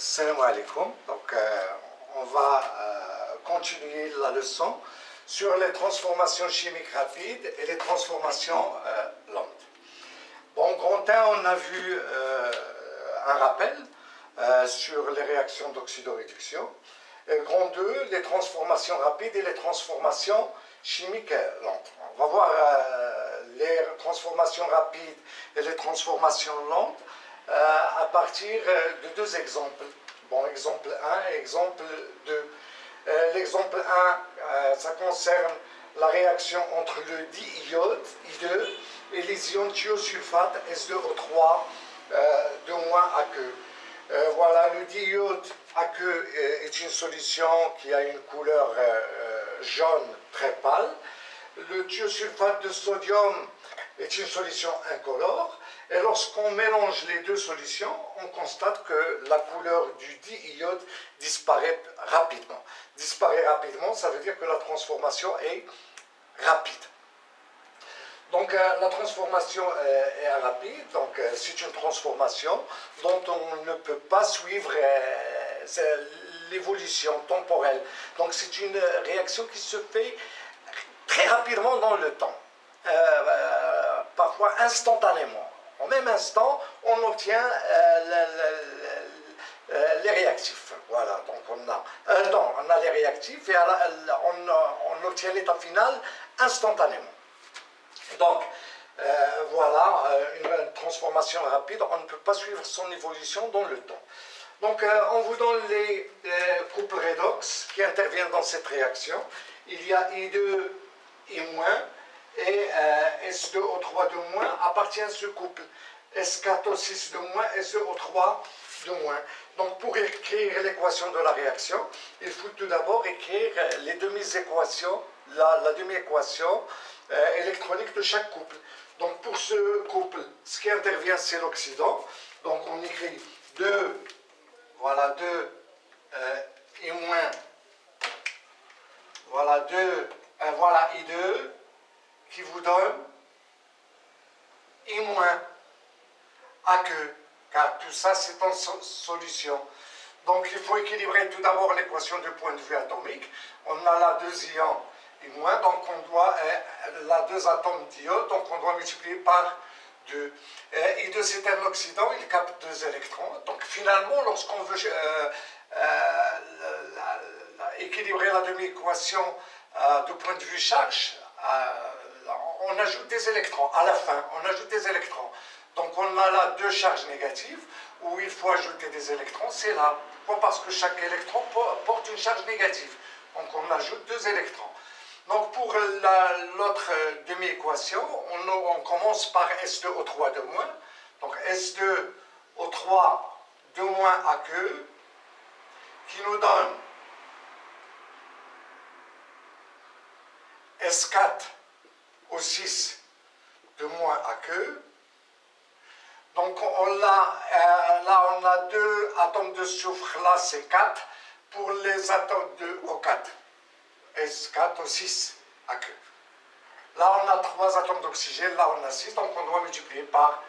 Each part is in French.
Salam alaikum. Donc, on va continuer la leçon sur les transformations chimiques rapides et les transformations lentes. Bon, grand 1, on a vu un rappel sur les réactions d'oxydoréduction. Et grand 2, les transformations rapides et les transformations chimiques lentes. On va voir les transformations rapides et les transformations lentes à partir de deux exemples. Bon, exemple 1 et exemple 2. L'exemple 1, ça concerne la réaction entre le diiode, I2, et les ions thiosulfate, S2O3, AQ. Voilà, le diiode AQ est une solution qui a une couleur jaune très pâle. Le thiosulfate de sodium est une solution incolore. Et lorsqu'on mélange les deux solutions, on constate que la couleur du diiode disparaît rapidement. Disparaît rapidement, ça veut dire que la transformation est rapide. Donc la transformation est rapide, donc c'est une transformation dont on ne peut pas suivre l'évolution temporelle. Donc c'est une réaction qui se fait très rapidement dans le temps, parfois instantanément. En même instant, on obtient les réactifs. Voilà, donc on a les réactifs et on obtient l'état final instantanément. Donc, voilà, une transformation rapide, on ne peut pas suivre son évolution dans le temps. Donc, on vous donne les couples redox qui interviennent dans cette réaction. Il y a I2, I-, et S2O3 de moins appartient à ce couple. S4O6 de moins, S2O3 de moins. Donc pour écrire l'équation de la réaction, il faut tout d'abord écrire les demi-équations, la demi-équation électronique de chaque couple. Donc pour ce couple, ce qui intervient c'est l'oxydant. Donc on écrit 2, voilà 2 I-, voilà 2, voilà I2, qui vous donne I- AQ, car tout ça c'est en solution. Donc il faut équilibrer tout d'abord l'équation du point de vue atomique. On a là 2 ions I-, donc on doit, là 2 atomes d'iode, donc on doit multiplier par 2. I2 c'est un oxydant, il capte 2 électrons. Donc finalement, lorsqu'on veut équilibrer la demi-équation du point de vue charge, on ajoute des électrons. À la fin, on ajoute des électrons. Donc on a là 2 charges négatives où il faut ajouter des électrons. C'est là. Pourquoi? Parce que chaque électron porte une charge négative. Donc on ajoute 2 électrons. Donc pour l'autre demi-équation, on commence par S2O3 de moins. Donc S2O3 de moins AQ qui nous donne S4O6 de moins AQ. Donc là on a 2 atomes de soufre, là c'est 4 pour les atomes de O4, S4O6 AQ. Là on a 3 atomes d'oxygène, là on a 6, donc on doit multiplier par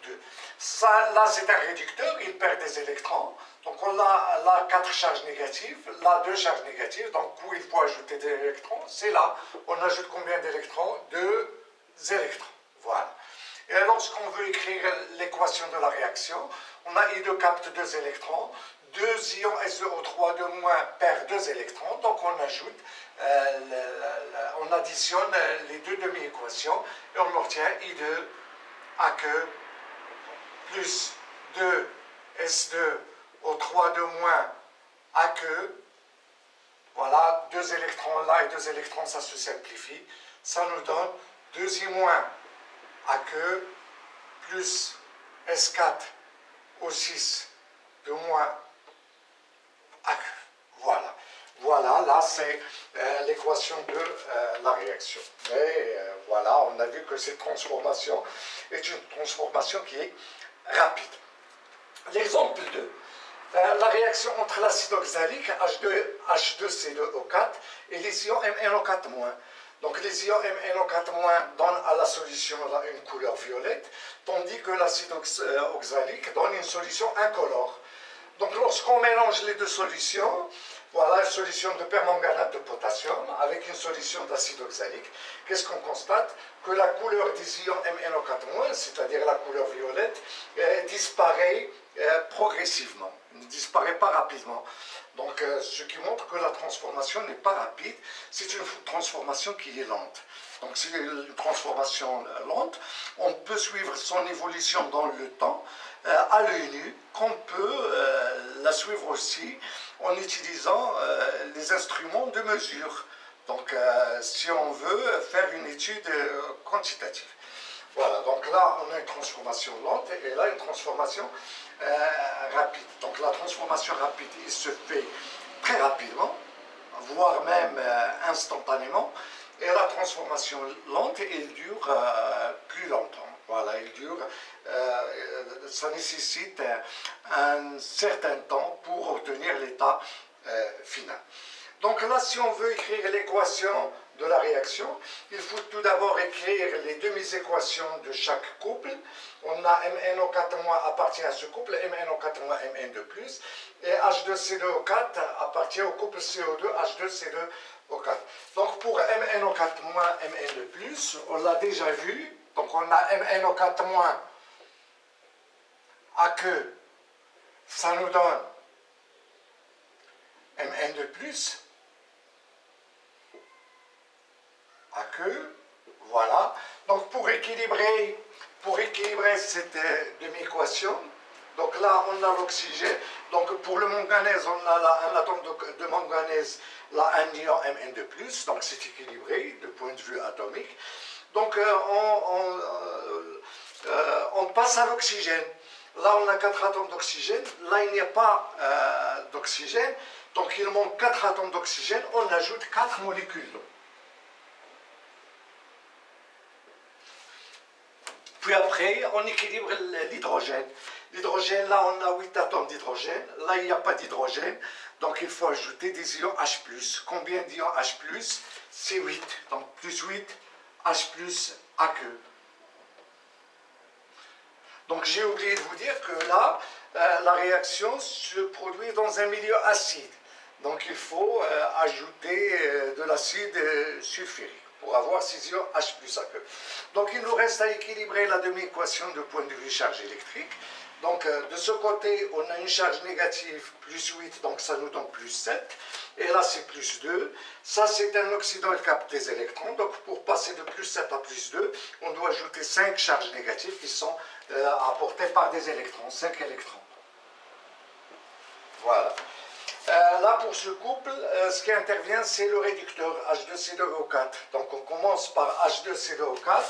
2. Ça, là c'est un réducteur, il perd des électrons. Donc on a là 4 charges négatives, là 2 charges négatives, donc où il faut ajouter des électrons, c'est là. On ajoute combien d'électrons? 2 électrons. Voilà. Et lorsqu'on veut écrire l'équation de la réaction, on a I2 capte 2 électrons, 2 ions SO3 de moins perd 2 électrons, donc on ajoute, on additionne les deux demi-équations et on obtient I2 AQ plus 2 S2O3 de moins AQ. Voilà, 2 électrons là et 2 électrons, ça se simplifie. Ça nous donne 2I- AQ plus S4O6 de moins AQ. Voilà. Voilà, là c'est l'équation de la réaction. Et voilà, on a vu que cette transformation est une transformation qui est rapide. L'exemple 2. La réaction entre l'acide oxalique H2C2O4 et les ions MnO4-. Donc les ions MnO4- donnent à la solution une couleur violette, tandis que l'acide oxalique donne une solution incolore. Donc lorsqu'on mélange les deux solutions, voilà une solution de permanganate de potassium avec une solution d'acide oxalique, qu'est-ce qu'on constate? Que la couleur des ions MnO4-, c'est-à-dire la couleur violette, disparaît progressivement, ne disparaît pas rapidement. Donc ce qui montre que la transformation n'est pas rapide, c'est une transformation qui est lente. Donc c'est une transformation lente, on peut suivre son évolution dans le temps à l'œil nu, qu'on peut la suivre aussi en utilisant les instruments de mesure. Donc si on veut faire une étude quantitative. Voilà, donc là on a une transformation lente et là une transformation rapide. Donc la transformation rapide, il se fait très rapidement, voire même instantanément. Et la transformation lente, elle dure plus longtemps. Voilà, elle dure, ça nécessite un certain temps pour obtenir l'état final. Donc là, si on veut écrire l'équation de la réaction, il faut tout d'abord écrire les demi-équations de chaque couple. On a MnO4- appartient à ce couple, MnO4- Mn2+, et H2CO4 appartient au couple CO2, H2CO4. Donc pour MnO4- Mn2+, on l'a déjà vu, donc on a MnO4- aqueux, ça nous donne Mn2+, aqueux, voilà. Donc pour équilibrer cette demi-équation, donc là on a l'oxygène, donc pour le manganèse on a là un atome de manganèse, là un ion Mn2+, donc c'est équilibré de point de vue atomique. Donc on passe à l'oxygène. Là on a 4 atomes d'oxygène, là il n'y a pas d'oxygène, donc il manque 4 atomes d'oxygène, on ajoute 4 molécules d'eau. Puis après, on équilibre l'hydrogène. L'hydrogène, là, on a 8 atomes d'hydrogène. Là, il n'y a pas d'hydrogène. Donc, il faut ajouter des ions H+. Combien d'ions H+? C'est 8. Donc, plus 8, H+, aqueux. Donc, j'ai oublié de vous dire que là, la réaction se produit dans un milieu acide. Donc, il faut ajouter de l'acide sulfurique pour avoir ces ions H+ aqueux. Donc il nous reste à équilibrer la demi-équation de point de vue charge électrique. Donc de ce côté, on a une charge négative, plus 8, donc ça nous donne plus 7. Et là, c'est plus 2. Ça, c'est un oxydant, il capte des électrons. Donc pour passer de plus 7 à plus 2, on doit ajouter 5 charges négatives qui sont apportées par des électrons, 5 électrons. Voilà. Là, pour ce couple, ce qui intervient, c'est le réducteur H2CO4. Donc, on commence par H2CO4.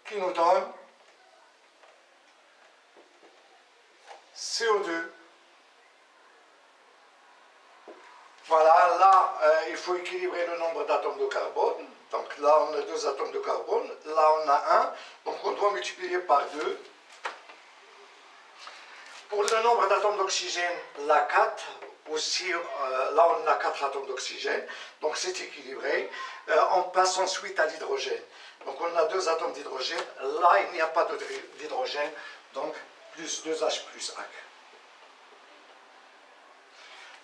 Qui nous donne CO2. Voilà, là, il faut équilibrer le nombre d'atomes de carbone. Donc là, on a 2 atomes de carbone. Là, on a 1. Donc, on doit multiplier par 2. Pour le nombre d'atomes d'oxygène, là 4, aussi, là on a 4 atomes d'oxygène, donc c'est équilibré. On passe ensuite à l'hydrogène. Donc on a 2 atomes d'hydrogène, là il n'y a pas d'hydrogène, donc plus 2H plus H.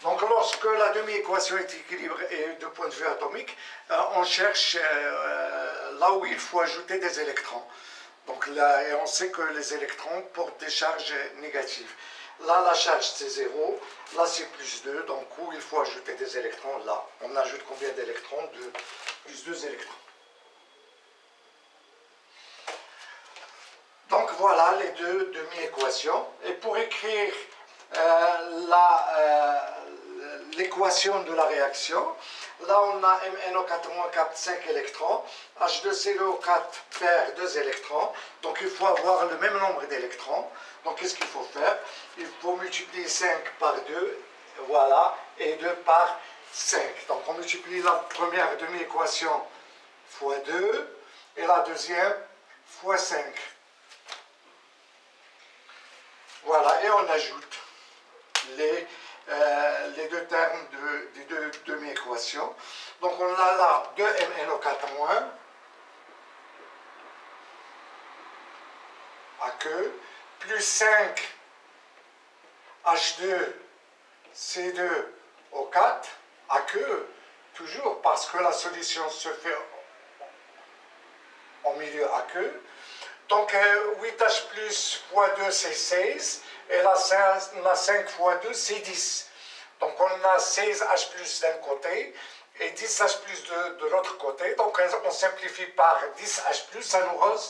Donc lorsque la demi-équation est équilibrée de point de vue atomique, on cherche là où il faut ajouter des électrons. Donc là, et on sait que les électrons portent des charges négatives. Là, la charge c'est 0, là c'est plus 2, donc où il faut ajouter des électrons, là. On ajoute combien d'électrons? Plus 2 électrons. Donc voilà les deux demi-équations. Et pour écrire l'équation de la réaction, là on a MnO4- capte 5 électrons, H2CO4 perd 2 électrons, donc il faut avoir le même nombre d'électrons. Donc qu'est-ce qu'il faut faire? Il faut multiplier 5 par 2, voilà, et 2 par 5. Donc on multiplie la première demi-équation fois 2, et la deuxième fois 5. Voilà, et on ajoute les deux termes des deux demi-équations. Donc on a là 2 MnO4-, aqueux, plus 5 H2C2O4 aqueux, toujours parce que la solution se fait en milieu aqueux. Donc 8H plus fois 2 c'est 16 et là on a 5 fois 2 c'est 10. Donc on a 16H plus d'un côté et 10H plus de l'autre côté. Donc on simplifie par 10H plus, ça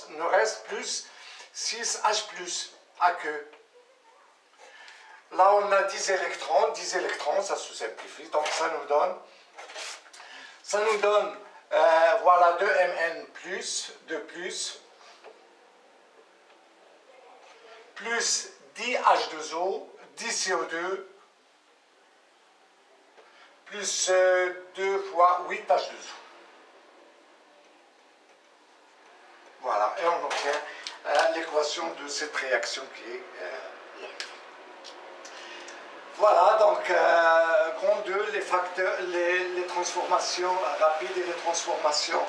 nous reste plus 6H plus aqueux. Là on a 10 électrons, ça se simplifie, donc ça nous donne voilà 2Mn plus, 2 plus 10H2O, 10 CO2, plus 2 fois 8H2O. Voilà, et on obtient l'équation de cette réaction qui est là. Voilà, donc grand 2, les facteurs, les transformations rapides et les transformations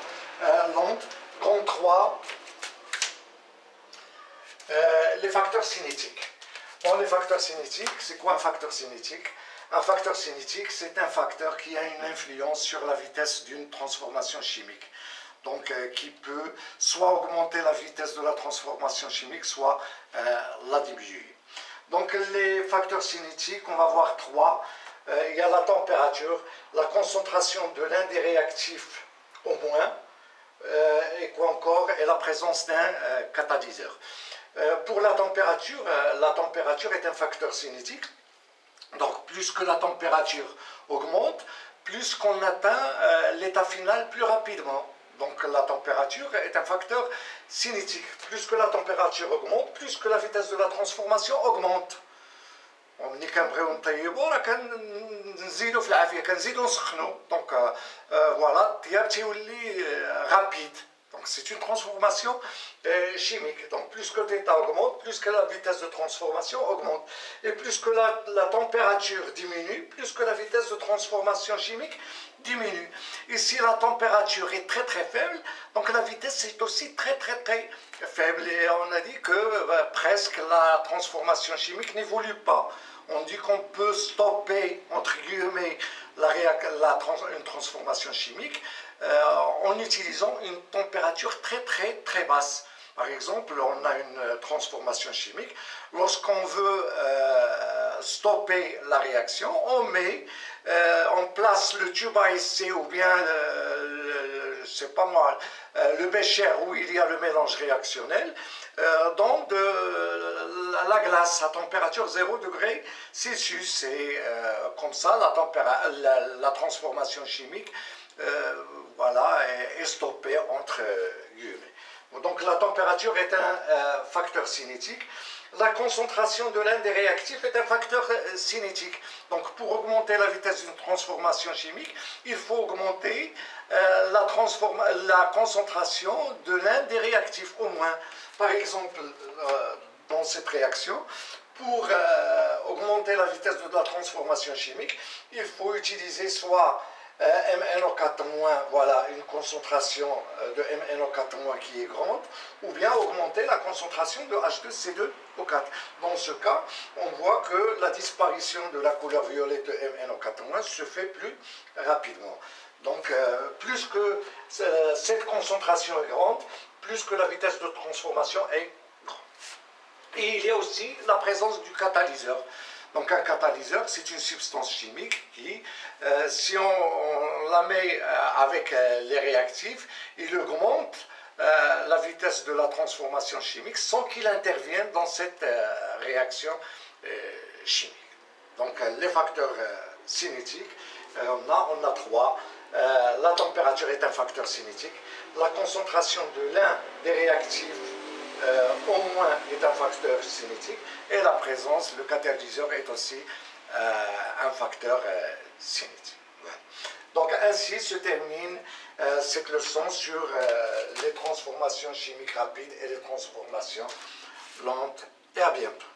lentes. Grand 3, les facteurs cinétiques. Bon, les facteurs cinétiques, c'est quoi un facteur cinétique? Un facteur cinétique, c'est un facteur qui a une influence sur la vitesse d'une transformation chimique. Donc, qui peut soit augmenter la vitesse de la transformation chimique, soit la diminuer. Donc, les facteurs cinétiques, on va voir 3. Il y a la température, la concentration de l'un des réactifs au moins, et quoi encore, et la présence d'un catalyseur. Pour la température est un facteur cinétique. Donc, plus que la température augmente, plus qu'on atteint l'état final plus rapidement. Donc, la température est un facteur cinétique. Plus que la température augmente, plus que la vitesse de la transformation augmente. ملي كنبغيو نطيبو راه كنزيدو في العافيه كنزيدو نسخنو دونك فوالا الطياب تيولي rapide. Donc c'est une transformation chimique. Donc plus que l'état augmente, plus que la vitesse de transformation augmente. Et plus que la température diminue, plus que la vitesse de transformation chimique diminue. Et si la température est très très faible, donc la vitesse est aussi très très très faible. Et on a dit que presque la transformation chimique n'évolue pas. On dit qu'on peut stopper, entre guillemets, une transformation chimique en utilisant une température très très très basse. Par exemple, on a une transformation chimique. Lorsqu'on veut stopper la réaction, on place le tube à essai ou bien, je sais pas moi, le bécher où il y a le mélange réactionnel dans la glace à température 0 degré Celsius. Et comme ça, la transformation chimique voilà, est stoppée entre guillemets. Donc la température est un facteur cinétique. La concentration de l'un des réactifs est un facteur cinétique. Donc pour augmenter la vitesse d'une transformation chimique, il faut augmenter la concentration de l'un des réactifs au moins. Par exemple, dans cette réaction, pour augmenter la vitesse de la transformation chimique, il faut utiliser soit MnO4-, voilà, une concentration de MnO4- qui est grande, ou bien augmenter la concentration de H2C2O4. Dans ce cas, on voit que la disparition de la couleur violette de MnO4- se fait plus rapidement. Donc, plus que cette concentration est grande, plus que la vitesse de transformation est grande. Et il y a aussi la présence du catalyseur. Donc un catalyseur, c'est une substance chimique qui, si on la met avec les réactifs, il augmente la vitesse de la transformation chimique sans qu'il intervienne dans cette réaction chimique. Donc les facteurs cinétiques, on a 3. La température est un facteur cinétique. La concentration de l'un des réactifs au moins est un facteur cinétique, et la présence, le catalyseur est aussi un facteur cinétique. Voilà. Donc ainsi se termine cette leçon sur les transformations chimiques rapides et les transformations lentes, et à bientôt.